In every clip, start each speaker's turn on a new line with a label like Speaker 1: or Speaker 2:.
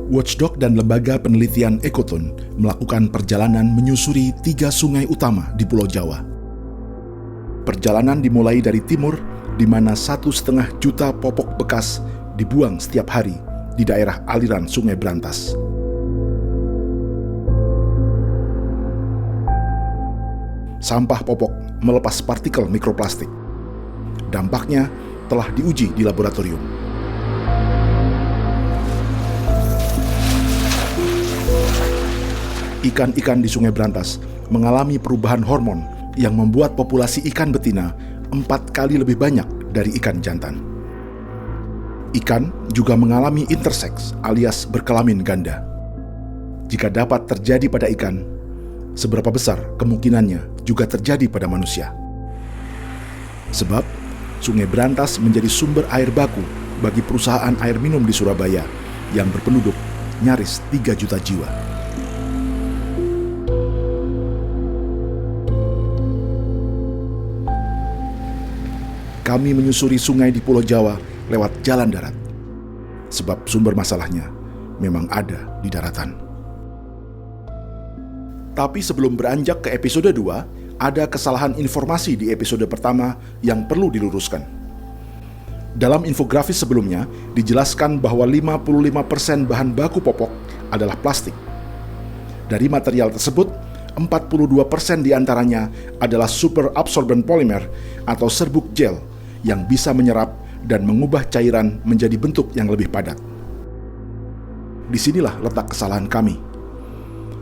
Speaker 1: Watchdog dan Lembaga Penelitian Ekoton melakukan perjalanan menyusuri 3 sungai utama di Pulau Jawa. Perjalanan dimulai dari timur, di mana 1,5 juta popok bekas dibuang setiap hari di daerah aliran Sungai Brantas. Sampah popok melepas partikel mikroplastik. Dampaknya telah diuji di laboratorium. Ikan-ikan di Sungai Brantas mengalami perubahan hormon yang membuat populasi ikan betina 4 kali lebih banyak dari ikan jantan. Ikan juga mengalami interseks alias berkelamin ganda. Jika dapat terjadi pada ikan, seberapa besar kemungkinannya juga terjadi pada manusia? Sebab Sungai Brantas menjadi sumber air baku bagi perusahaan air minum di Surabaya yang berpenduduk nyaris 3 juta jiwa. Kami menyusuri sungai di Pulau Jawa lewat jalan darat, sebab sumber masalahnya memang ada di daratan. Tapi sebelum beranjak ke episode 2, ada kesalahan informasi di episode pertama yang perlu diluruskan. Dalam infografis sebelumnya, dijelaskan bahwa 55% bahan baku popok adalah plastik. Dari material tersebut, 42% diantaranya adalah super absorbent polymer atau serbuk gel yang bisa menyerap dan mengubah cairan menjadi bentuk yang lebih padat. Disinilah letak kesalahan kami.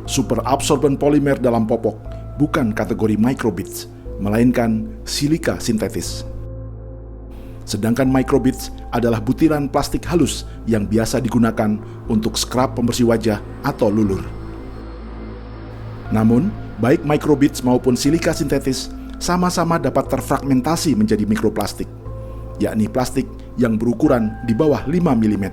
Speaker 1: Super absorbent polymer dalam popok bukan kategori microbeads, melainkan silika sintetis. Sedangkan microbeads adalah butiran plastik halus yang biasa digunakan untuk scrub pembersih wajah atau lulur. Namun, baik microbeads maupun silika sintetis sama-sama dapat terfragmentasi menjadi mikroplastik, yakni plastik yang berukuran di bawah 5 mm.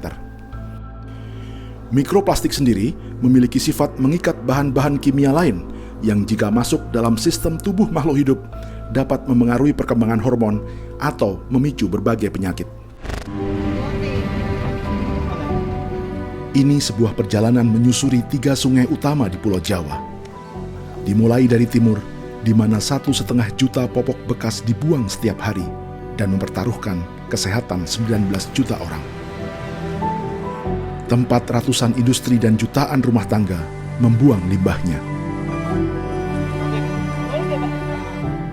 Speaker 1: Mikroplastik sendiri memiliki sifat mengikat bahan-bahan kimia lain yang jika masuk dalam sistem tubuh makhluk hidup dapat memengaruhi perkembangan hormon atau memicu berbagai penyakit. Ini sebuah perjalanan menyusuri 3 sungai utama di Pulau Jawa. Dimulai dari timur, di mana 1,5 juta popok bekas dibuang setiap hari dan mempertaruhkan kesehatan 19 juta orang. Tempat ratusan industri dan jutaan rumah tangga membuang limbahnya.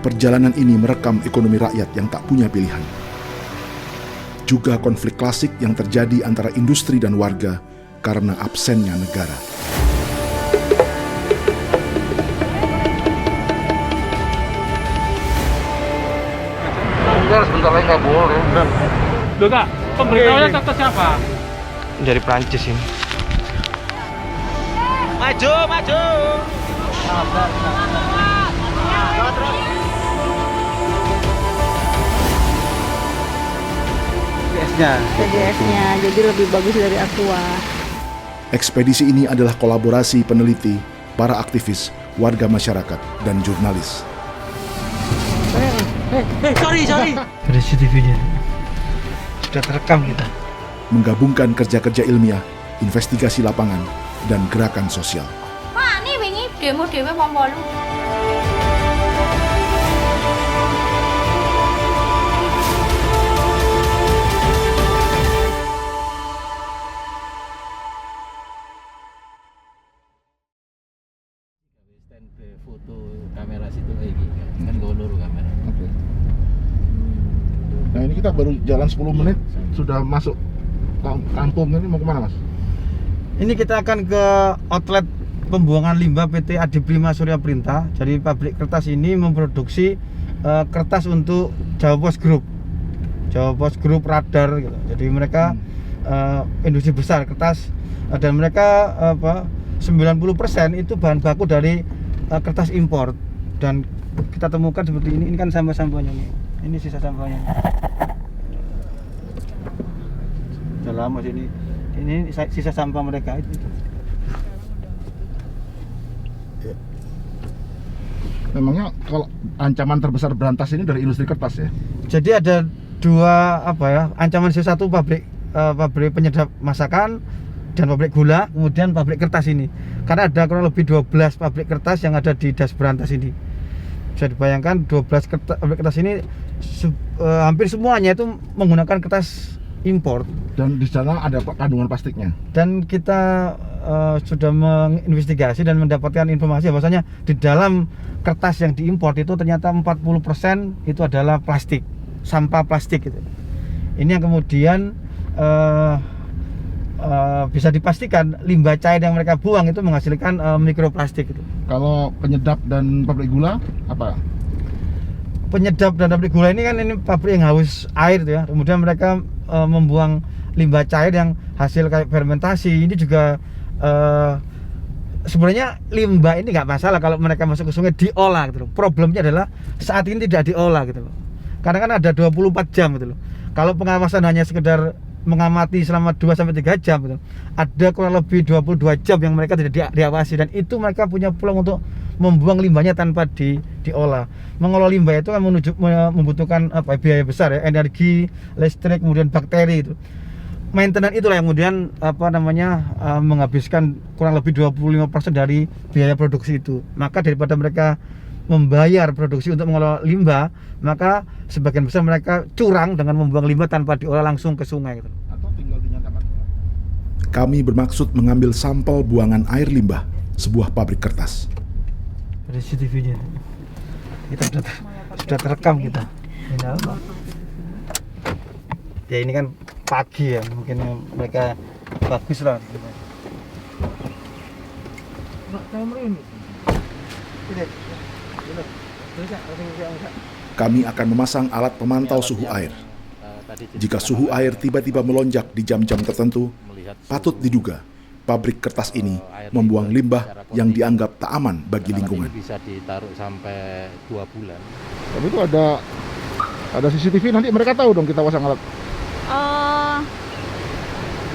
Speaker 1: Perjalanan ini merekam ekonomi rakyat yang tak punya pilihan. Juga konflik klasik yang terjadi antara industri dan warga karena absennya negara.
Speaker 2: Sebentar lagi nggak boleh.
Speaker 3: Loh kak, pemberitahuannya kata siapa?
Speaker 4: Dari Prancis ini.
Speaker 2: Maju, maju.
Speaker 5: TGS-nya, jadi lebih bagus dari Aqua.
Speaker 1: Ekspedisi ini adalah kolaborasi peneliti, para aktivis, warga masyarakat, dan jurnalis.
Speaker 2: Sorry.
Speaker 4: Dari CCTV-nya. Sudah terekam kita.
Speaker 1: Menggabungkan kerja-kerja ilmiah, investigasi lapangan, dan gerakan sosial.
Speaker 6: Wah, ini wingi demo dhewe wong 8.
Speaker 2: Foto kamera situ kayak gini kan golor kamera.
Speaker 7: Oke. Nah ini kita baru jalan 10 menit sudah masuk kampung. Ini mau kemana mas?
Speaker 4: Ini kita akan ke outlet pembuangan limbah PT Adi Prima Surya Printa. Jadi pabrik kertas ini memproduksi kertas untuk Jawa Pos Group, radar gitu. Jadi mereka industri besar kertas dan mereka 90% itu bahan baku dari kertas impor, dan kita temukan seperti ini kan sampah-sampahnya nih. Ini sisa sampahnya. Udah lama sih ini sisa sampah mereka itu.
Speaker 7: Memangnya kalau ancaman terbesar Brantas ini dari industri kertas ya?
Speaker 4: Jadi ada dua ancaman. Satu pabrik penyedap masakan, dan pabrik gula, kemudian pabrik kertas ini. Karena ada kurang lebih 12 pabrik kertas yang ada di Das Brantas ini. Bisa dibayangkan 12 pabrik kertas ini hampir semuanya itu menggunakan kertas impor.
Speaker 7: Dan di sana ada kandungan plastiknya.
Speaker 4: Dan kita sudah menginvestigasi dan mendapatkan informasi bahwasanya di dalam kertas yang diimpor itu ternyata 40% itu adalah plastik, sampah plastik gitu. Ini yang kemudian bisa dipastikan limbah cair yang mereka buang itu menghasilkan mikroplastik gitu.
Speaker 7: Kalau penyedap dan pabrik gula apa?
Speaker 4: Penyedap dan pabrik gula ini kan ini pabrik yang haus air tuh ya. Kemudian mereka membuang limbah cair yang hasil kayak fermentasi. Ini juga sebenarnya limbah ini nggak masalah kalau mereka masuk ke sungai diolah gitu loh. Problemnya adalah saat ini tidak diolah gitu loh. Karena kan ada 24 jam gitu loh. Kalau pengawasan hanya sekedar mengamati selama 2-3 jam gitu, ada kurang lebih 22 jam yang mereka tidak diawasi, dan itu mereka punya peluang untuk membuang limbahnya tanpa diolah. Mengolah limbah itu kan membutuhkan biaya besar ya, energi, listrik, kemudian bakteri itu. Maintenance itulah yang kemudian menghabiskan kurang lebih 25% dari biaya produksi itu. Maka daripada mereka membayar produksi untuk mengolah limbah, maka sebagian besar mereka curang dengan membuang limbah tanpa diolah langsung ke sungai gitu.
Speaker 7: Atau tinggal dinyatakan.
Speaker 1: Kami bermaksud mengambil sampel buangan air limbah sebuah pabrik kertas.
Speaker 4: Ada CCTV-nya. Kita sudah terekam kita. Ini apa? Ya ini kan pagi ya, mungkin mereka bagus lah.
Speaker 1: Kami akan memasang alat pemantau suhu air. Jika suhu air tiba-tiba melonjak di jam-jam tertentu, patut diduga pabrik kertas ini membuang limbah yang dianggap tak aman bagi lingkungan.
Speaker 2: Bisa ditaruh sampai 2 bulan.
Speaker 7: Tapi itu ada CCTV, nanti mereka tahu dong kita pasang alat.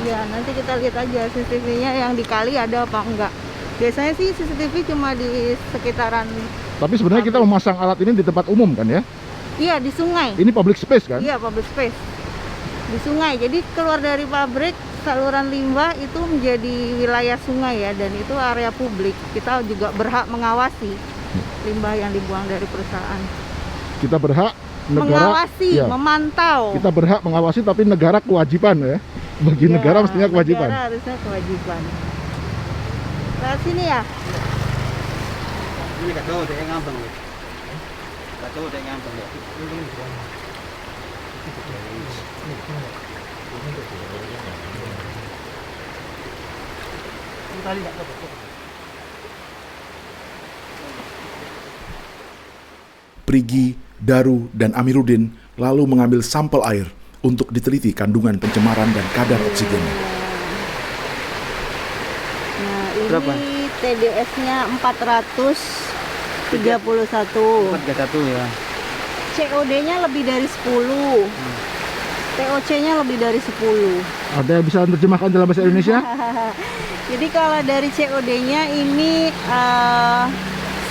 Speaker 5: Ya nanti kita lihat aja CCTV-nya yang di kali ada apa enggak. Biasanya sih CCTV cuma di sekitaran.
Speaker 7: Tapi sebenarnya kita memasang alat ini di tempat umum kan ya?
Speaker 5: Iya, di sungai.
Speaker 7: Ini public space kan?
Speaker 5: Iya, public space. Di sungai. Jadi keluar dari pabrik, saluran limbah itu menjadi wilayah sungai ya, dan itu area publik. Kita juga berhak mengawasi limbah yang dibuang dari perusahaan.
Speaker 7: Kita berhak, negara
Speaker 5: Mengawasi,
Speaker 7: ya,
Speaker 5: memantau.
Speaker 7: kita berhak mengawasi, tapi negara kewajiban ya. Bagi
Speaker 5: Iya,
Speaker 7: negara mestinya kewajiban.
Speaker 5: Negara harusnya kewajiban. Ke sini ya.
Speaker 4: Ini kacau deh ngambang. Kacau deh ngambang ya.
Speaker 1: Prigi, Daru, dan Amiruddin lalu mengambil sampel air untuk diteliti kandungan pencemaran dan kadar oksigennya.
Speaker 5: Nah,
Speaker 4: Berapa?
Speaker 5: ini TDS-nya 431.
Speaker 4: 431 ya.
Speaker 5: COD-nya lebih dari 10. TOC-nya lebih dari 10.
Speaker 7: Ada yang bisa menerjemahkan dalam bahasa Indonesia?
Speaker 5: Jadi kalau dari COD-nya ini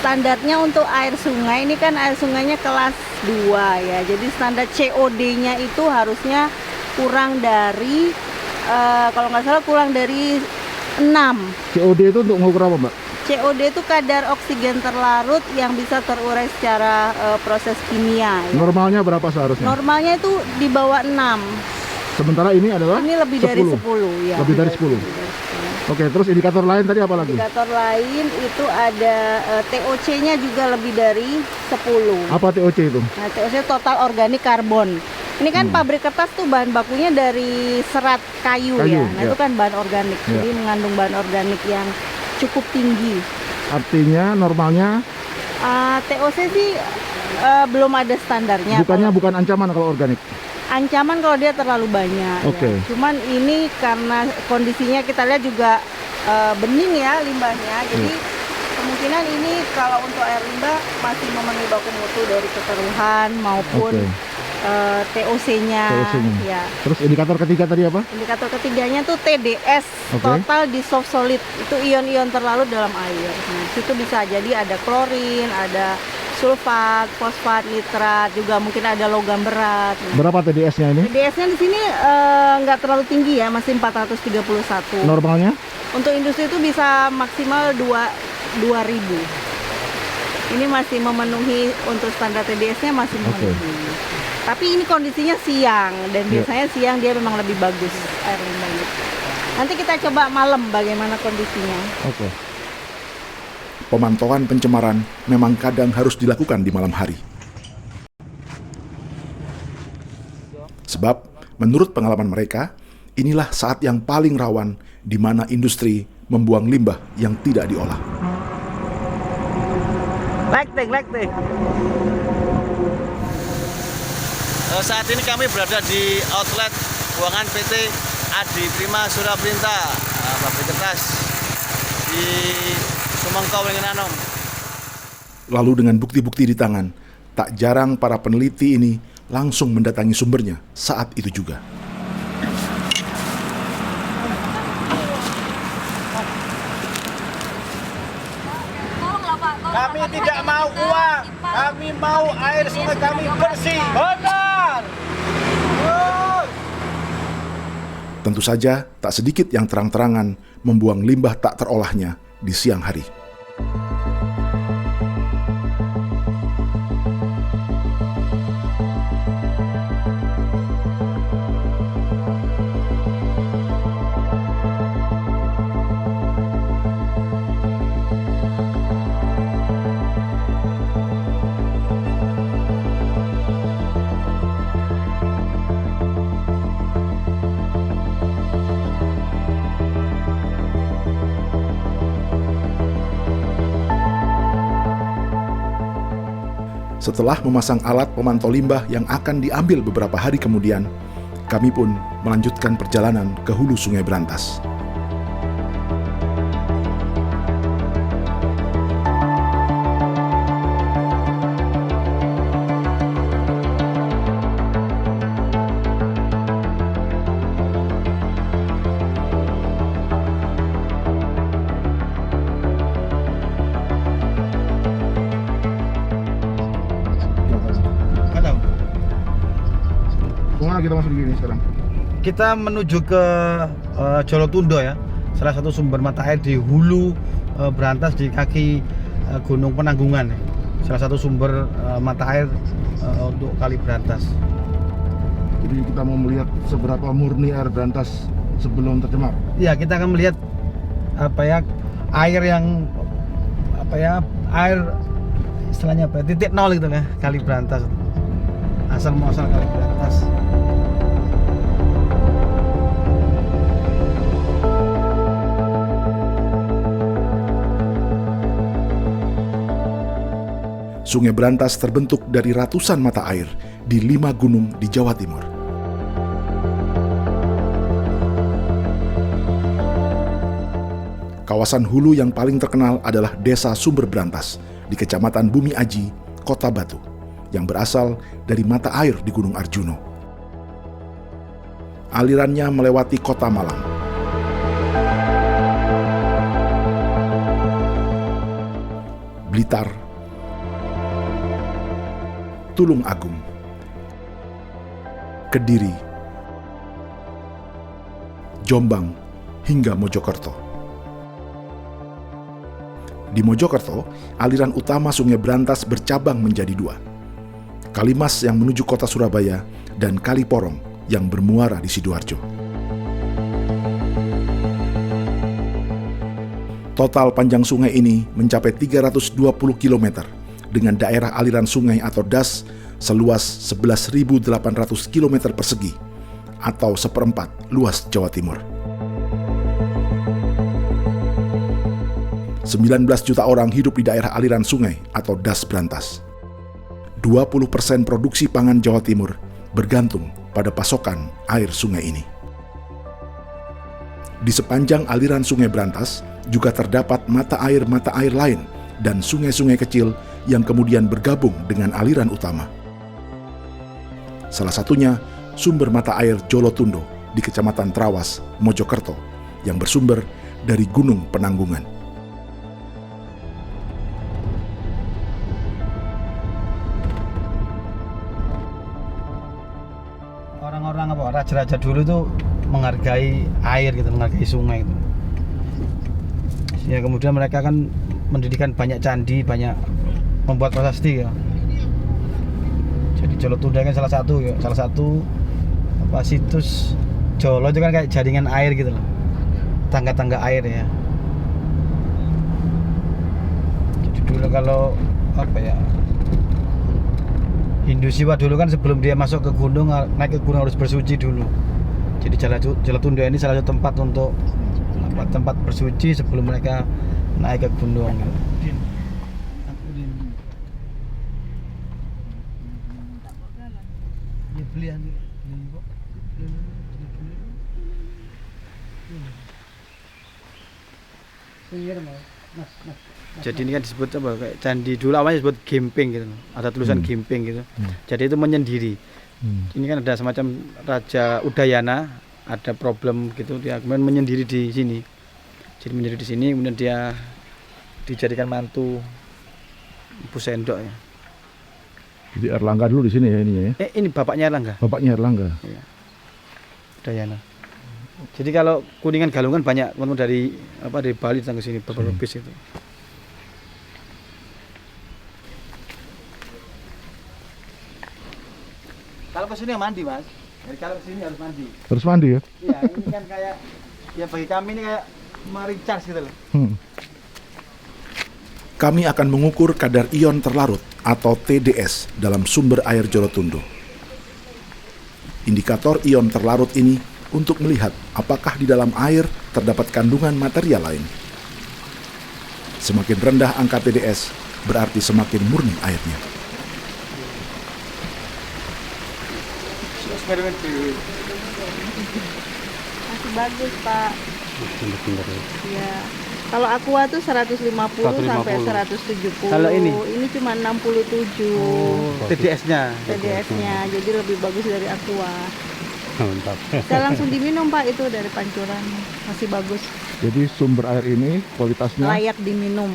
Speaker 5: standarnya untuk air sungai, ini kan air sungainya kelas 2 ya. Jadi standar COD-nya itu harusnya kurang dari kalau nggak salah kurang dari 6.
Speaker 7: COD itu untuk mengukur apa, Mbak?
Speaker 5: COD itu kadar oksigen terlarut yang bisa terurai secara proses kimia ya.
Speaker 7: Normalnya berapa seharusnya?
Speaker 5: Normalnya itu di bawah 6.
Speaker 7: Sementara ini adalah
Speaker 5: Ini lebih dari 10 ya.
Speaker 7: Lebih dari 10. Oke, terus indikator lain tadi apa lagi?
Speaker 5: Indikator lain itu ada TOC-nya juga lebih dari 10.
Speaker 7: Apa TOC itu?
Speaker 5: Nah, TOC total organik karbon. Ini kan pabrik kertas tuh bahan bakunya dari serat kayu ya. Nah,
Speaker 7: ya.
Speaker 5: itu kan bahan organik.
Speaker 7: Ya.
Speaker 5: Jadi mengandung bahan organik yang cukup tinggi.
Speaker 7: Artinya normalnya
Speaker 5: TOC sih belum ada standarnya.
Speaker 7: bukan ancaman kalau organik.
Speaker 5: Ancaman kalau dia terlalu banyak.
Speaker 7: Oke.
Speaker 5: Ya. Cuman ini karena kondisinya kita lihat juga bening ya limbahnya. Jadi kemungkinan ini kalau untuk air limbah masih memenuhi baku mutu dari keseluruhan maupun TOC-nya. Ya.
Speaker 7: Terus indikator ketiga tadi apa?
Speaker 5: Indikator ketiganya tuh TDS,
Speaker 7: Oke.
Speaker 5: total dissolved solid. Itu ion-ion terlarut dalam air. Nah, situ bisa jadi ada klorin, ada sulfat, fosfat, nitrat, juga mungkin ada logam berat.
Speaker 7: Berapa TDS-nya ini?
Speaker 5: TDS-nya di sini nggak terlalu tinggi ya, masih 431.
Speaker 7: Normalnya?
Speaker 5: Untuk industri itu bisa maksimal 2.000. Ini masih memenuhi untuk standar TDS-nya masih memenuhi. Tapi ini kondisinya siang dan biasanya siang dia memang lebih bagus air limbahnya. Nanti kita coba malam bagaimana kondisinya.
Speaker 7: Oke.
Speaker 1: Pemantauan pencemaran memang kadang harus dilakukan di malam hari. Sebab, menurut pengalaman mereka, inilah saat yang paling rawan di mana industri membuang limbah yang tidak diolah.
Speaker 4: Lekting.
Speaker 8: Saat ini kami berada di outlet buangan PT Adi Prima Suraprinta, pabrik kertas di Sumangkau, Wengenanom.
Speaker 1: Lalu dengan bukti-bukti di tangan, tak jarang para peneliti ini langsung mendatangi sumbernya saat itu juga.
Speaker 4: Kami tidak mau uang, kami mau air sungai kami bersih. Benar.
Speaker 1: Tentu saja, tak sedikit yang terang-terangan membuang limbah tak terolahnya di siang hari. Setelah memasang alat pemantau limbah yang akan diambil beberapa hari kemudian, kami pun melanjutkan perjalanan ke hulu Sungai Brantas.
Speaker 7: Kemana kita masuk gini sekarang?
Speaker 4: Kita menuju ke Jolotundo ya, salah satu sumber mata air di hulu Brantas di kaki Gunung Penanggungan. Salah satu sumber mata air untuk Kali Brantas.
Speaker 7: Jadi kita mau melihat seberapa murni air Brantas sebelum tercemar.
Speaker 4: Ya, kita akan melihat air yang air istilahnya titik nol gitu ya, Kali Brantas. Asal muasal Kali Brantas.
Speaker 1: Sungai Brantas terbentuk dari ratusan mata air di 5 gunung di Jawa Timur. Kawasan hulu yang paling terkenal adalah Desa Sumber Brantas di Kecamatan Bumi Aji, Kota Batu, yang berasal dari mata air di Gunung Arjuno. Alirannya melewati Kota Malang, Blitar, Tulung Agung, Kediri, Jombang, hingga Mojokerto. Di Mojokerto, aliran utama Sungai Brantas bercabang menjadi 2. Kalimas yang menuju kota Surabaya dan Kali Porong yang bermuara di Sidoarjo. Total panjang sungai ini mencapai 320 km dengan daerah aliran sungai atau das seluas 11.800 km persegi atau 1/4 luas Jawa Timur. 19 juta orang hidup di daerah aliran sungai atau das Brantas. 20% produksi pangan Jawa Timur bergantung pada pasokan air sungai ini. Di sepanjang aliran Sungai Brantas juga terdapat mata air lain dan sungai-sungai kecil yang kemudian bergabung dengan aliran utama. Salah satunya sumber mata air Jolotundo di Kecamatan Trawas, Mojokerto, yang bersumber dari Gunung Penanggungan.
Speaker 4: raja-raja dulu tuh menghargai air gitu, menghargai sungai gitu. Ya kemudian mereka kan mendirikan banyak candi, banyak membuat prasasti ya. Jadi Jolotunda kan salah satu apa situs Jolo itu kan kayak jaringan air gitu loh, tangga-tangga air ya. Jadi dulu kalau apa ya, Hindu Siwa dulu kan sebelum dia masuk ke gunung, naik ke gunung harus bersuci dulu. Jadi Jolotunda ini salah satu tempat untuk tempat bersuci sebelum mereka naik ke gunung. Jadi ini kan disebut apa, kayak candi dulu awalnya disebut Gemping gitu, ada tulisan Gemping gitu. Jadi itu menyendiri. Ini kan ada semacam Raja Udayana, ada problem gitu, dia kemudian menyendiri di sini. Jadi menyendiri di sini, kemudian dia dijadikan mantu Empu Sendok ya.
Speaker 7: Jadi Erlangga dulu di sini ya ininya ya.
Speaker 4: Ini bapaknya Erlangga.
Speaker 7: Bapaknya Erlangga.
Speaker 4: Iya. Udayana. Jadi kalau Kuningan Galungan banyak teman dari apa, dari Bali datang ke sini beberapa bis itu. Kalau ke sini mandi, Mas. Jadi kalau ke sini harus mandi.
Speaker 7: Harus mandi ya?
Speaker 4: Iya, ini kan kayak ya bagi kami ini kayak mericharge gitu loh.
Speaker 1: Kami akan mengukur kadar ion terlarut atau TDS dalam sumber air Jolotundo. Indikator ion terlarut ini untuk melihat apakah di dalam air terdapat kandungan material lain. Semakin rendah angka TDS, berarti semakin murni airnya.
Speaker 4: Eksperimen dulu.
Speaker 5: Masih bagus, Pak. Iya. Kalau Aqua tuh 150 sampai 170.
Speaker 4: Kalau ini
Speaker 5: cuma 67.
Speaker 4: TDS-nya.
Speaker 5: TDS-nya, jadi lebih bagus dari Aqua.
Speaker 3: Mantap.
Speaker 5: Saya langsung diminum, Pak, itu dari pancuran. Masih bagus.
Speaker 7: Jadi sumber air ini kualitasnya
Speaker 5: Layak diminum.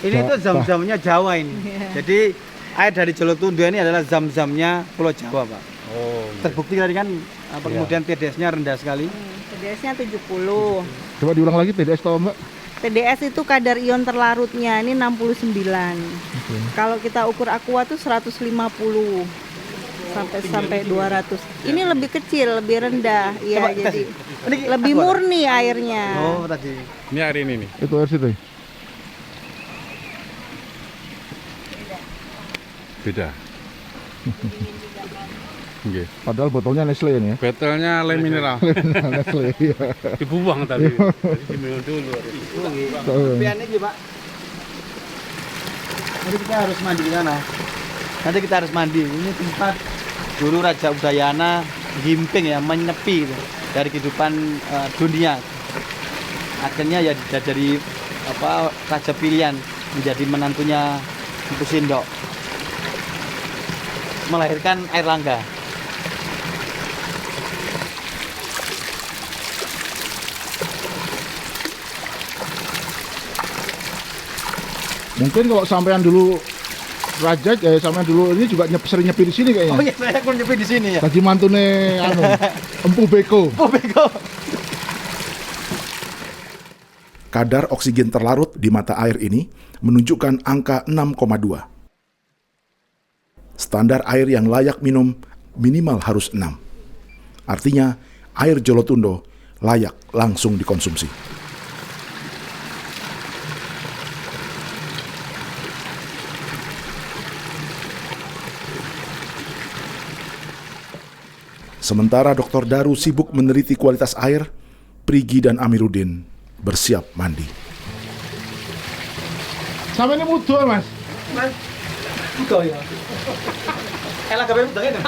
Speaker 4: Ini tuh zam-zamnya Jawa ini. Jadi air dari Jolotundo ini adalah zam-zamnya Pulau Jawa, Pak.
Speaker 3: Oh.
Speaker 4: Terbukti tadi kan apa, kemudian TDS-nya rendah sekali.
Speaker 5: TDS-nya 70.
Speaker 7: coba diulang lagi TDS tahu Mbak?
Speaker 5: TDS itu kadar ion terlarutnya, ini 69. Kalau kita ukur Aqua tuh 150 sampai 200. Ini lebih kecil, lebih rendah. Ya, jadi lebih murni airnya.
Speaker 4: Oh, tadi.
Speaker 3: Ini hari ini nih.
Speaker 7: Itu air situ ya?
Speaker 3: Beda. Nggih.
Speaker 7: Padahal botolnya Nestle ini ya?
Speaker 3: Betelnya le mineral.
Speaker 7: Nestle iya.
Speaker 3: Dibuang tadi. Jadi diminum dulu.
Speaker 4: Piannya gimana, Pak? Jadi kita harus mandi di sana. Nanti kita harus mandi. Ini tempat dulu Raja Udayana Gimping ya, menyepi gitu, dari kehidupan dunia. Akhirnya ya dari apa, raja pilihan menjadi menantunya Empu Sendok, melahirkan Airlangga.
Speaker 7: Mungkin kalau sampean dulu raja, sampean dulu ini juga sering nyepi di sini kayaknya.
Speaker 4: Oh iya, saya pun nyepi di sini ya.
Speaker 7: Tadi mantune Empu Beko.
Speaker 4: Oh bego.
Speaker 1: Kadar oksigen terlarut di mata air ini menunjukkan angka 6,2. Standar air yang layak minum minimal harus 6. Artinya, air Jolotundo layak langsung dikonsumsi. Sementara Dr. Daru sibuk meneliti kualitas air, Prigi dan Amiruddin bersiap mandi.
Speaker 7: Sampai ini muda Mas.
Speaker 4: Mas, enggak ya. Elah kabeh udah ini.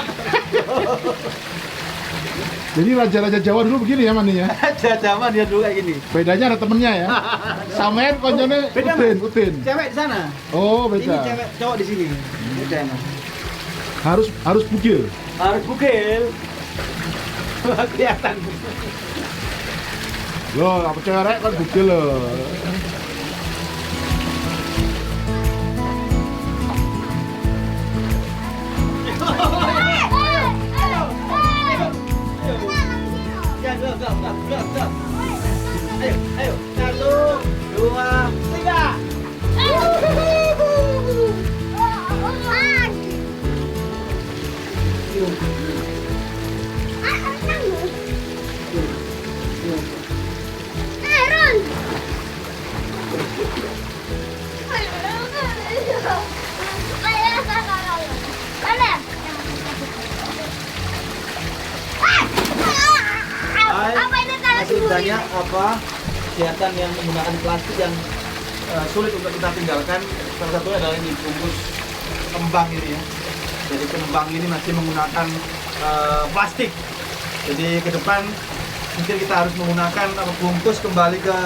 Speaker 7: Jadi raja-raja Jawa dulu begini ya mandinya?
Speaker 4: Raja Jawa dia dulu kayak gini.
Speaker 7: Bedanya ada temennya ya? Sampean koncone
Speaker 4: Beda,
Speaker 7: Udin,
Speaker 4: Mas.
Speaker 7: Udin.
Speaker 4: Cewek di sana.
Speaker 7: Oh
Speaker 4: Ini
Speaker 7: beda.
Speaker 4: cewek cowok di sini. Beda Mas.
Speaker 7: Harus bugil.
Speaker 4: Harus bugil. Kelihatan.
Speaker 7: Loh, apa cewek kan bugil loh.
Speaker 8: Gerak. Ayo. 1, 2, 3. Masih banyak kegiatan yang menggunakan plastik yang sulit untuk kita tinggalkan. Salah satunya adalah ini bungkus kembang ini ya. Jadi kembang ini masih menggunakan plastik. Jadi ke depan mungkin kita harus menggunakan bungkus kembali ke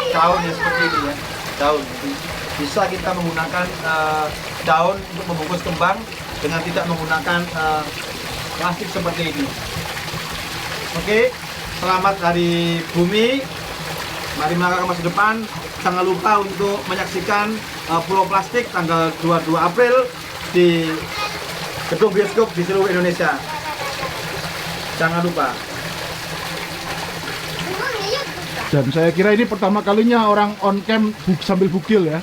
Speaker 8: daun ya seperti ini ya. Daun. Jadi, bisa kita menggunakan daun untuk membungkus kembang dengan tidak menggunakan plastik seperti ini. Oke, selamat Hari Bumi. Mari melangkah ke masa depan. Jangan lupa untuk menyaksikan Pulau Plastik tanggal 22 April di gedung bioskop di seluruh Indonesia. Jangan lupa.
Speaker 7: Dan saya kira ini pertama kalinya orang on cam sambil bugil ya.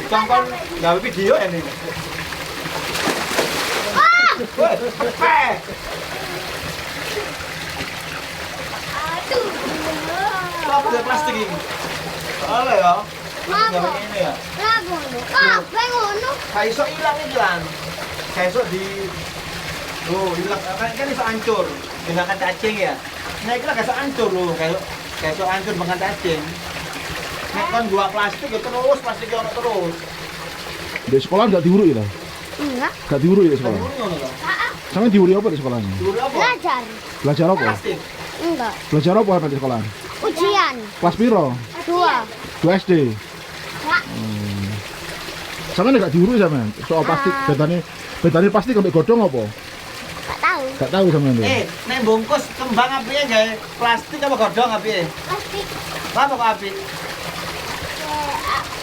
Speaker 8: Contoh gawe video ini. Woi, pepek. Apa dari plastik ini? Oleh ya. Gawe ini ya. Kayak iso hilang iki lan. Kayak iso di hilang kan iso hancur. Dimakan cacing ya. Nah, iki lah iso hancur lho, kayak iso hancur makan cacing. Nek kan gua plastik ya terus plastik ono terus.
Speaker 7: Di sekolah nggak diurut ya?
Speaker 5: Enggak.
Speaker 7: Nggak diurut ya di sekolah? Sama diurut apa di sekolahnya?
Speaker 8: Diurut apa?
Speaker 5: Belajar.
Speaker 7: Belajar apa?
Speaker 8: Plastik.
Speaker 5: Enggak.
Speaker 7: Belajar apa di sekolah?
Speaker 5: Ujian.
Speaker 7: Kelas piro?
Speaker 5: 2.
Speaker 7: 2 SD.
Speaker 5: Enggak.
Speaker 7: Sama nggak diurut sama soal plastik. Bedane plastik sampai godhong apa?
Speaker 5: Enggak tahu.
Speaker 7: Nggak tahu sama itu.
Speaker 8: Nek bungkus kembang apinya gawe plastik apa godhong apinya?
Speaker 5: Plastik.
Speaker 8: Apa kok api?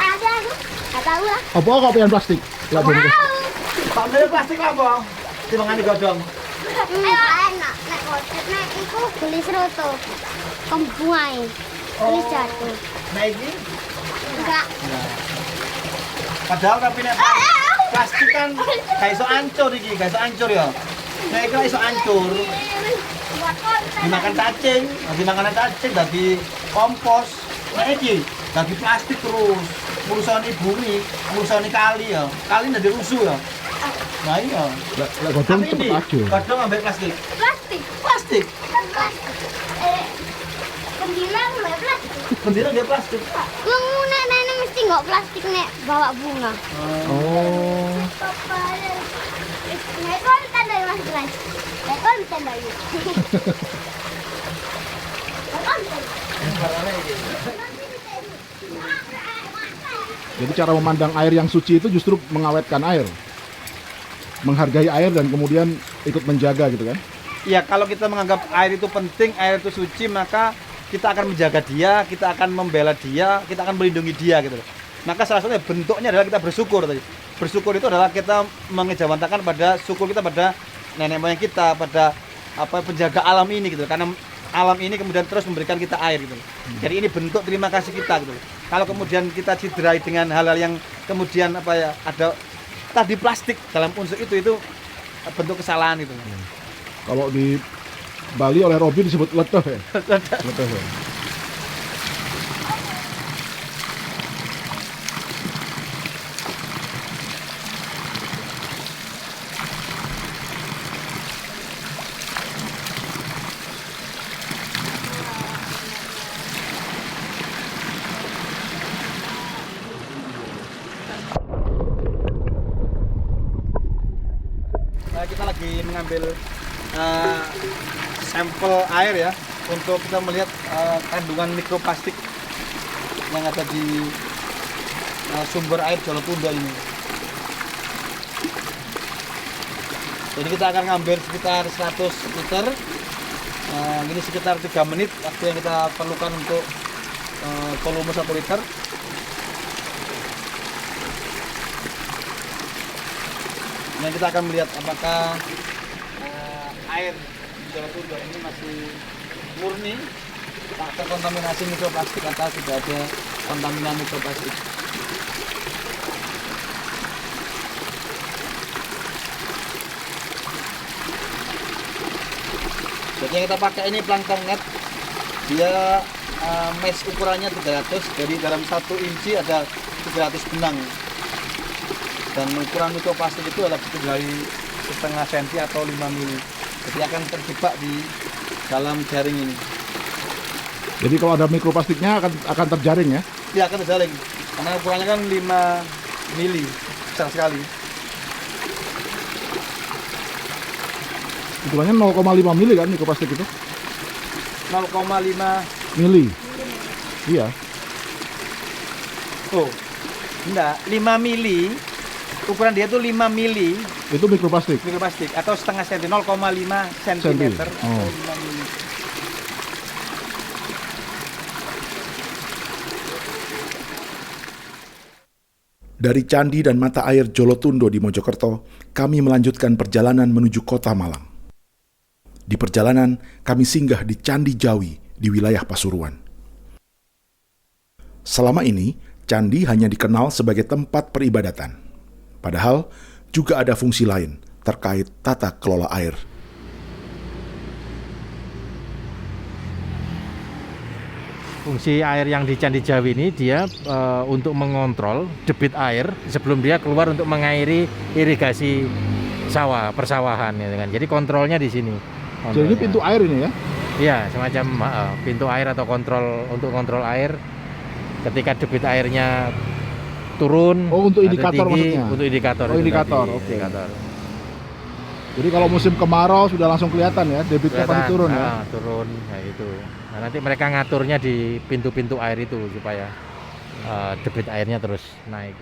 Speaker 5: Ada aku. Enggak tahu lah.
Speaker 7: Apa kok pian plastik? Lah bungkus.
Speaker 8: Pak milih plastik apa? Timbangan godhong.
Speaker 5: Enak. Nek iku beli seroto. Kembungai. Beli jatuh.
Speaker 8: Nah ini
Speaker 5: Enggak.
Speaker 8: padahal tapi nek plastik kan gak iso hancur iki, gak iso hancur ya. Nek iki iso hancur. Dimakan cacing, dimakan cacing dadi kompos. Nek iki dadi plastik terus. Ngurusani bumi, ngurusani kali ya. Kali dadi rusuh ya. Nah iya.
Speaker 7: Lah godhong
Speaker 8: Tapi
Speaker 7: cepet
Speaker 8: ini,
Speaker 7: aja.
Speaker 8: godhong ambek plastik.
Speaker 5: Plastik.
Speaker 8: Plastik.
Speaker 5: Bendera nggak plastik.
Speaker 8: Bendera dia plastik.
Speaker 5: Lu nenek mesti nggak plastik nek bawa bunga.
Speaker 7: Oh.
Speaker 5: Nek kau bisa dari mas Blas. Nek kau bisa dari.
Speaker 7: Jadi cara memandang air yang suci itu justru mengawetkan air. Menghargai air dan kemudian ikut menjaga gitu kan.
Speaker 8: Ya kalau kita menganggap air itu penting, air itu suci, maka kita akan menjaga dia, kita akan membela dia, kita akan melindungi dia gitu. Maka salah satunya bentuknya adalah kita bersyukur tadi. Bersyukur itu adalah kita mengejawantakan pada syukur kita pada nenek moyang kita, pada penjaga alam ini gitu. Karena alam ini kemudian terus memberikan kita air gitu. Jadi ini bentuk terima kasih kita gitu. Kalau kemudian kita cederai dengan hal-hal yang kemudian ada tadi plastik dalam unsur itu bentuk kesalahan itu.
Speaker 7: Kalau di Bali oleh Robin disebut leteh ya. Leteh. Ya.
Speaker 8: Kita lagi mengambil sampel air ya untuk kita melihat kandungan mikroplastik yang ada di sumber air Jolopunda ini. Jadi kita akan ngambil sekitar 100 liter. Ini sekitar 3 menit waktu yang kita perlukan untuk volume 1 liter. Dan kita akan melihat apakah air di Jolotundo ini masih murni, tak terkontaminasi mikroplastik atau tidak ada kontaminan mikroplastik. Jadi yang kita pakai ini plankton net, dia mesh ukurannya 300, jadi dalam 1 inci ada 300 benang. Dan ukuran mikroplastik itu adalah dari setengah senti atau 5 mili. Jadi akan terjebak di dalam jaring ini.
Speaker 7: Jadi kalau ada mikroplastiknya akan terjaring ya?
Speaker 8: Dia akan terjaring, karena ukurannya kan 5 mili, besar sekali.
Speaker 7: Ukurannya 0,5 mili kan mikroplastik itu?
Speaker 8: 0,5
Speaker 7: Mili. Iya.
Speaker 8: oh, enggak, 5 mili. Ukuran dia tuh 5 mili
Speaker 7: Itu mikroplastik.
Speaker 8: mikroplastik atau setengah senti, 0,5 cm atau
Speaker 7: Oh.
Speaker 8: 5 mili.
Speaker 1: Dari Candi dan Mata Air Jolotundo di Mojokerto, kami melanjutkan perjalanan menuju Kota Malang. Di perjalanan, kami singgah di Candi Jawi di wilayah Pasuruan. Selama ini, candi hanya dikenal sebagai tempat peribadatan. Padahal, juga ada fungsi lain terkait tata kelola air.
Speaker 2: Fungsi air yang di Candi Jawi ini dia untuk mengontrol debit air sebelum dia keluar untuk mengairi irigasi sawah, persawahan ya kan. Jadi kontrolnya di sini.
Speaker 7: Jadi ini pintu air ini ya?
Speaker 2: Iya, semacam pintu air atau kontrol air. Ketika debit airnya turun.
Speaker 7: Oh, untuk
Speaker 2: atau
Speaker 7: indikator
Speaker 2: tinggi,
Speaker 7: maksudnya?
Speaker 2: Untuk indikator.
Speaker 7: Oh,
Speaker 2: itu
Speaker 7: indikator,
Speaker 2: tadi,
Speaker 7: oke.
Speaker 2: indikator.
Speaker 7: Jadi kalau musim kemarau sudah langsung kelihatan ya, debitnya pasti turun ya?
Speaker 2: Turun, ya itu. Nah, nanti mereka ngaturnya di pintu-pintu air itu supaya debit airnya terus naik.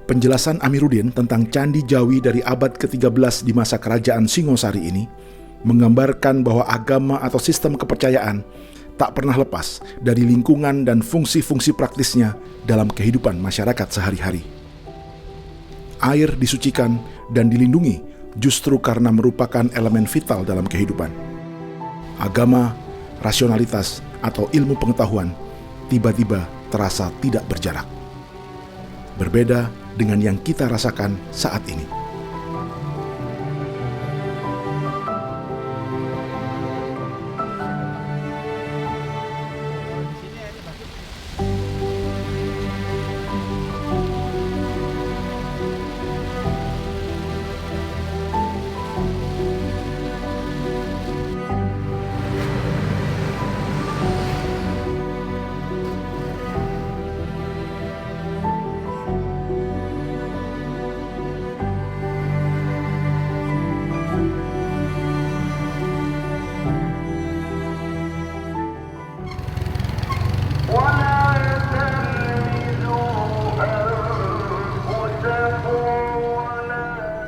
Speaker 1: Penjelasan Amiruddin tentang Candi Jawi dari abad ke-13 di masa kerajaan Singosari ini menggambarkan bahwa agama atau sistem kepercayaan tak pernah lepas dari lingkungan dan fungsi-fungsi praktisnya dalam kehidupan masyarakat sehari-hari. Air disucikan dan dilindungi justru karena merupakan elemen vital dalam kehidupan. Agama, rasionalitas, atau ilmu pengetahuan tiba-tiba terasa tidak berjarak. Berbeda dengan yang kita rasakan saat ini.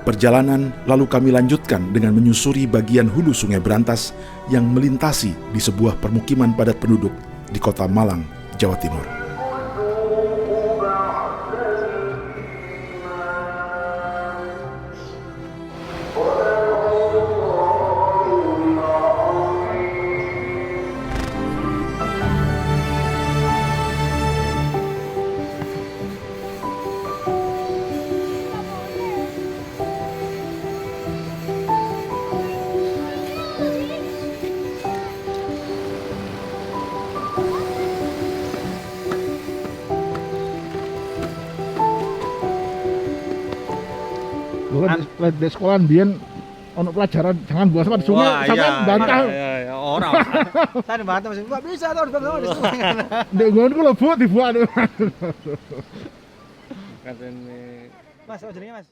Speaker 1: Perjalanan lalu kami lanjutkan dengan menyusuri bagian hulu Sungai Brantas yang melintasi di sebuah permukiman padat penduduk di Kota Malang, Jawa Timur.
Speaker 7: Di sekolahan biyen ono pelajaran jangan buang sampah di sungai, sampean bantah.
Speaker 8: Iya, orang. Saya bantah masih enggak bisa tahu di sungai.
Speaker 7: Ndek ngono ku lho Bu dibuang.
Speaker 8: Mas, jenenge Mas.